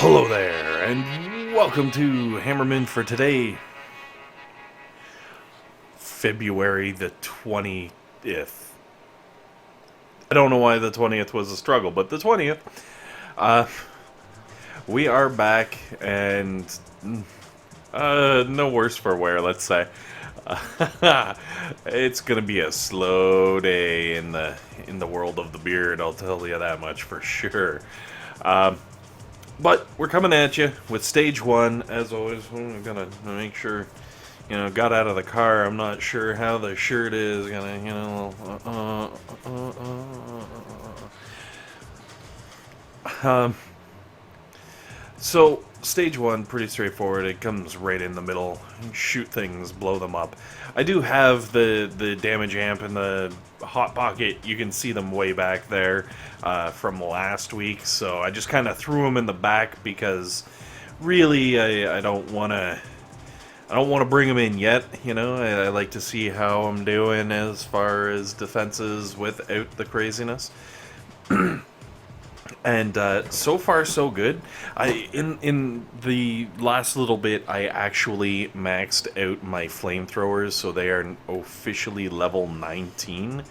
Hello there, and welcome to Hammerman for today, February the 20th. I don't know why the 20th was a struggle, but the 20th. Uh, we are back, and no worse for wear, let's say. It's gonna be a slow day in the world of the beard. I'll tell you that much for sure. But we're coming at you with stage one, as always. We're gonna make sure, got out of the car. I'm not sure how the shirt is. Um, so stage one, pretty straightforward. It comes right in the middle. Shoot things, blow them up. I do have the damage amp and the hot pocket. You can see them way back there from last week. So I just kind of threw them in the back because really I don't want to. I don't want to bring them in yet, I like to see how I'm doing as far as defenses without the craziness. And so far so good. In the last little bit, I actually maxed out my flamethrowers, so they are officially level 19,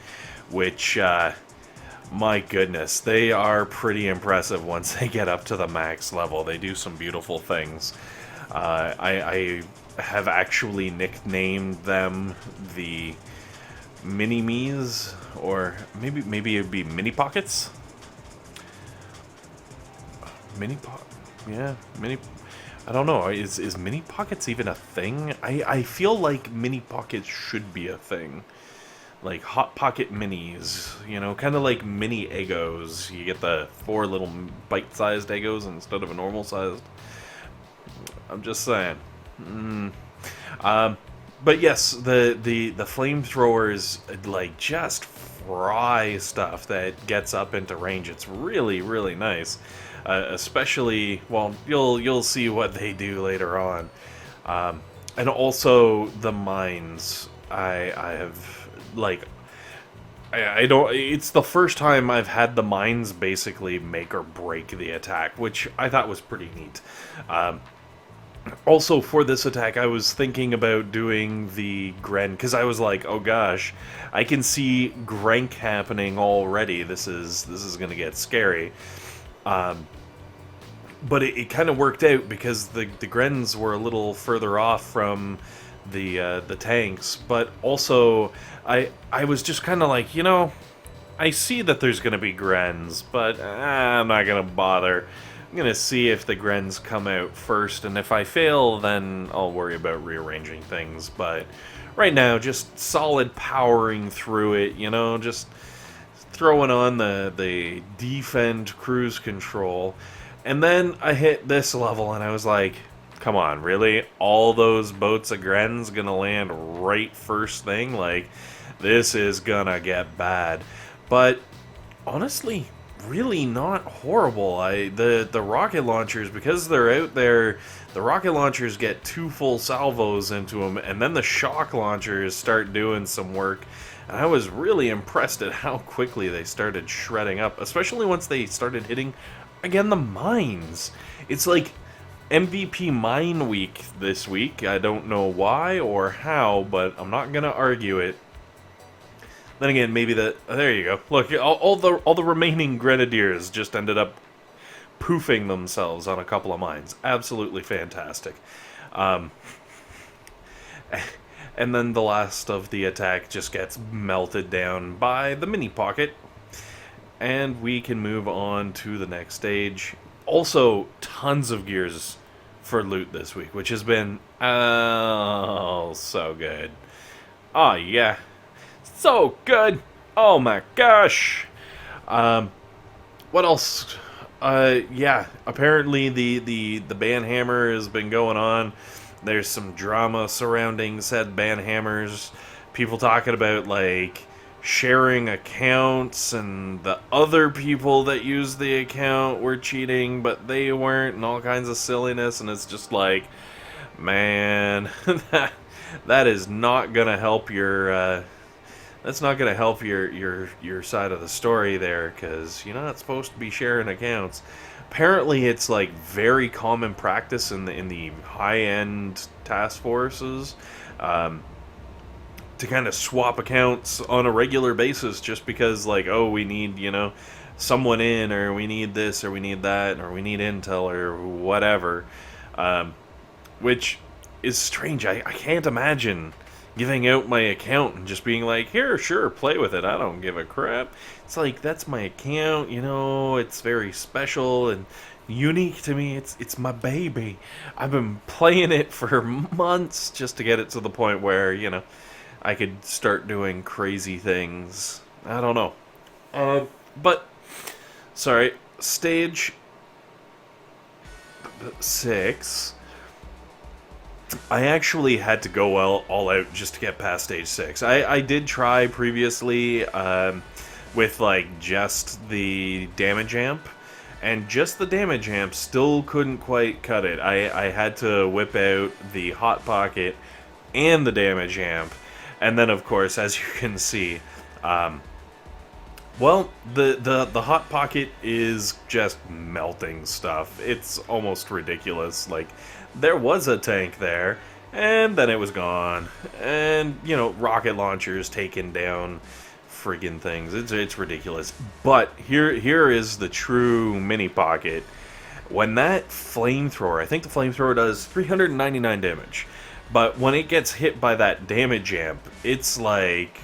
which my goodness, they are pretty impressive once they get up to the max level. They do some beautiful things. I have actually nicknamed them the mini-me's, or maybe it'd be mini pockets. Mini. I don't know. Is mini pockets even a thing? I feel like mini pockets should be a thing, like hot pocket minis. Kind of like mini Eggos. You get the 4 little bite-sized Eggos instead of a normal sized. I'm just saying. But yes, the flamethrowers like just fry stuff that gets up into range. It's really really nice. Especially, well, you'll see what they do later on, and also the mines. I have like I don't. It's the first time I've had the mines basically make or break the attack, which I thought was pretty neat. Also, for this attack, I was thinking about doing the Gren, because I was like, oh gosh, I can see Grenk happening already. This is going to get scary. But it kind of worked out because the Grens were a little further off from the tanks. But also, I was just kind of like, I see that there's going to be Grens, but I'm not going to bother. I'm going to see if the Grens come out first, and if I fail, then I'll worry about rearranging things. But right now, just solid powering through it, just throwing on the defend cruise control. And then I hit this level, and I was like, come on, really? All those boats of Gren's gonna land right first thing? Like, this is gonna get bad. But honestly, really not horrible. The rocket launchers, because they're out there, the rocket launchers get 2 full salvos into them, and then the shock launchers start doing some work. And I was really impressed at how quickly they started shredding up, especially once they started hitting, again, the mines. It's like MVP mine week this week. I don't know why or how, but I'm not gonna argue it. Then again, maybe there you go. Look, all the remaining grenadiers just ended up poofing themselves on a couple of mines. Absolutely fantastic. And then the last of the attack just gets melted down by the mini pocket, and we can move on to the next stage. Also, tons of gears for loot this week, which has been so good. Oh yeah, so good. Oh my gosh. What else? Yeah, apparently the banhammer has been going on. There's some drama surrounding said banhammers. People talking about like sharing accounts, and the other people that used the account were cheating, but they weren't, and all kinds of silliness. And it's just like, man, that is not gonna help your that's not gonna help your side of the story there, because you're not supposed to be sharing accounts. apparently it's like very common practice in the high end task forces, um, to kind of swap accounts on a regular basis just because, like, oh, we need, someone in, or we need this, or we need that, or we need intel, or whatever. um, which is strange. I can't imagine giving out my account and just being like, here, sure, play with it, I don't give a crap. It's like, that's my account, it's very special and unique to me. It's my baby. I've been playing it for months just to get it to the point where, I could start doing crazy things. I don't know. But, sorry, stage 6, I actually had to go all out just to get past stage 6. I did try previously, with like just the damage amp, and just the damage amp still couldn't quite cut it. I had to whip out the Hot Pocket and the damage amp, and then of course, as you can see, well, the Hot Pocket is just melting stuff. It's almost ridiculous. Like, there was a tank there, and then it was gone. And, rocket launchers taking down friggin' things. It's ridiculous. But here is the true mini pocket. When that flamethrower, I think the flamethrower does 399 damage. But when it gets hit by that damage amp, it's like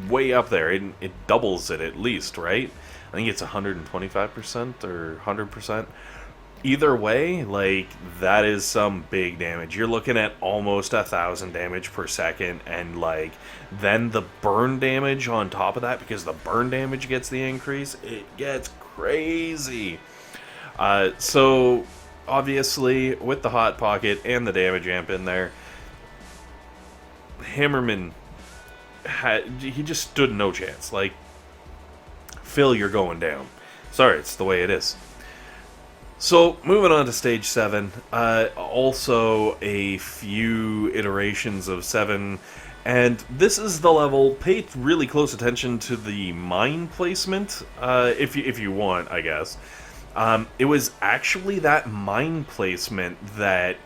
way up there. It doubles it at least, right? I think it's 125% or 100%. Either way, like, that is some big damage. You're looking at almost 1,000 damage per second, and like, then the burn damage on top of that, because the burn damage gets the increase, it gets crazy. So obviously, with the Hot Pocket and the damage amp in there, Hammerman he just stood no chance. Like, Phil, you're going down. Sorry, it's the way it is. So, moving on to stage 7, also a few iterations of 7, and this is the level. Pay really close attention to the mine placement, if you want, I guess. It was actually that mine placement that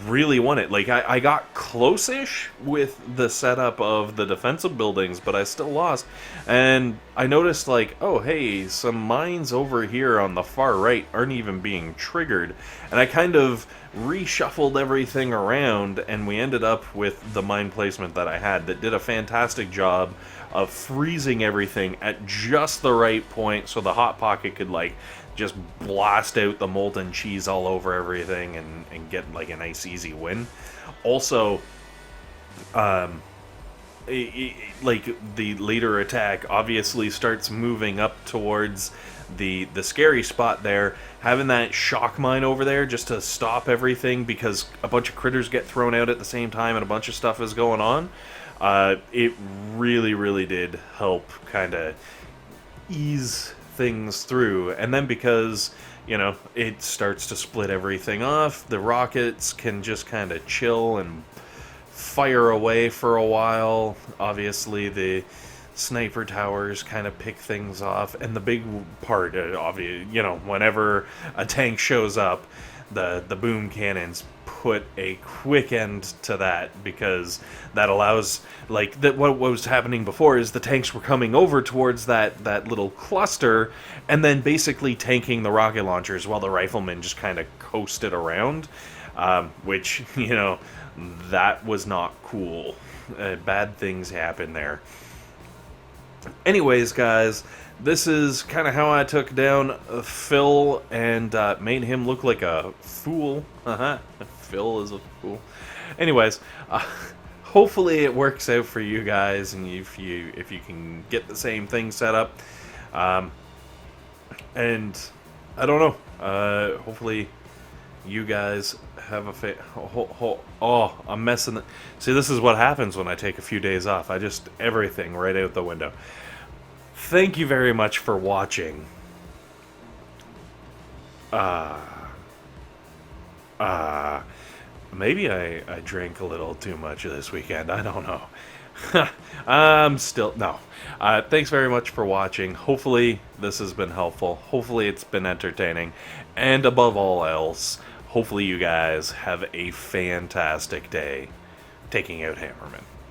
really won it. Like, I got close-ish with the setup of the defensive buildings, but I still lost. And I noticed, like, oh, hey, some mines over here on the far right aren't even being triggered. And I kind of reshuffled everything around, and we ended up with the mine placement that I had that did a fantastic job of freezing everything at just the right point so the Hot Pocket could, like, just blast out the molten cheese all over everything and get like a nice easy win. Also, like, the later attack obviously starts moving up towards the scary spot there, having that shock mine over there just to stop everything because a bunch of critters get thrown out at the same time and a bunch of stuff is going on. It really did help kind of ease things through. And then because, it starts to split everything off, the rockets can just kind of chill and fire away for a while. Obviously, the sniper towers kind of pick things off, and the big part, whenever a tank shows up, the boom cannons put a quick end to that, because that allows, like, that what was happening before is the tanks were coming over towards that little cluster and then basically tanking the rocket launchers while the riflemen just kind of coasted around, which, that was not cool. Bad things happen there. Anyways, guys, this is kind of how I took down Phil and made him look like a fool. Phil is a fool. Anyways, hopefully it works out for you guys, and if you can get the same thing set up. And I don't know. Hopefully you guys have a I'm messing it. See, this is what happens when I take a few days off. I just, everything right out the window. Thank you very much for watching. Maybe I drank a little too much this weekend. I don't know. I'm still no. Thanks very much for watching. Hopefully this has been helpful. Hopefully it's been entertaining, and above all else, hopefully you guys have a fantastic day taking out Hammerman.